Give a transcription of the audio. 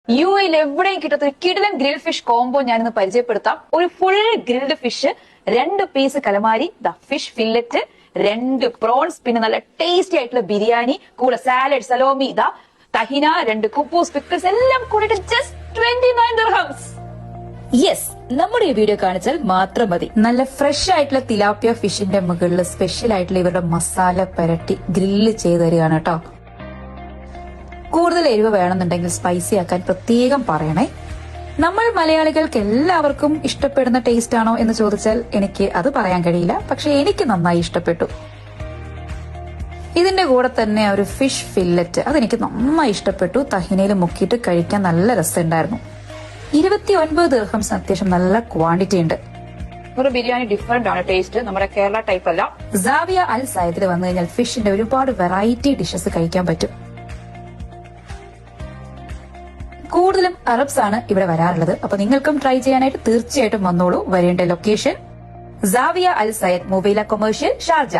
U എയിൽ എവിടെയും കിട്ടാത്ത ഒരു കിടിലൻ ഗ്രിൽ ഫിഷ് കോംബോ ഞാനിന്ന് പരിചയപ്പെടുത്താം. ഒരു full grilled fish, 2 piece calamari, fish fillet, 2 prawns, പിന്നെ നല്ല ടേസ്റ്റി ആയിട്ടുള്ള ബിരിയാണി, കൂടെ സാലഡ്, സലോമി, തഹിന, 2 കുപ്പൂസ്, പിക്കിൾസ് എല്ലാം കൂടിയിട്ട് ജസ്റ്റ് 29 ദിർഹംസ്. യെസ്, നമ്മുടെ ഈ വീഡിയോ കാണിച്ചാൽ മാത്രം മതി. നല്ല ഫ്രഷ് ആയിട്ടുള്ള തിലാപ്പിയ ഫിഷിന്റെ മുകളിൽ സ്പെഷ്യൽ ആയിട്ടുള്ള ഇവരുടെ മസാല പുരട്ടി ഗ്രില്ല് ചെയ്ത് തരികയാണ് കേട്ടോ. കൂടുതൽ എരിവ് വേണമെന്നുണ്ടെങ്കിൽ സ്പൈസി ആക്കാൻ പ്രത്യേകം പറയണേ. നമ്മൾ മലയാളികൾക്ക് എല്ലാവർക്കും ഇഷ്ടപ്പെടുന്ന ടേസ്റ്റ് ആണോ എന്ന് ചോദിച്ചാൽ എനിക്ക് അത് പറയാൻ കഴിയില്ല. പക്ഷെ എനിക്ക് നന്നായി ഇഷ്ടപ്പെട്ടു. ഇതിന്റെ കൂടെ തന്നെ ഒരു ഫിഷ് ഫില്ലറ്റ്, അതെനിക്ക് നന്നായി ഇഷ്ടപ്പെട്ടു. തഹിനയിൽ മുക്കിയിട്ട് കഴിക്കാൻ നല്ല രസമുണ്ടായിരുന്നു. 29 ദിർഹംസ്, അത്യാവശ്യം നല്ല ക്വാണ്ടിറ്റി ഉണ്ട്. ഒരു ബിരിയാണി ഡിഫറെന്റ് ആണ് ടേസ്റ്റ്, നമ്മുടെ കേരള ടൈപ്പ് അല്ല. സാവിയ അൽ സയദിൽ വന്നു കഴിഞ്ഞാൽ ഫിഷിന്റെ ഒരുപാട് വെറൈറ്റി ഡിഷസ് കഴിക്കാൻ പറ്റും. കൂടുതലും അറബ്സ് ആണ് ഇവിടെ വരാറുള്ളത്. അപ്പൊ നിങ്ങൾക്കും ട്രൈ ചെയ്യാനായിട്ട് തീർച്ചയായിട്ടും വന്നോളൂ. വരേണ്ട ലൊക്കേഷൻ സാവിയ അൽ സയദ്, മൊബൈല കൊമേഴ്ഷ്യൽ, ഷാർജ.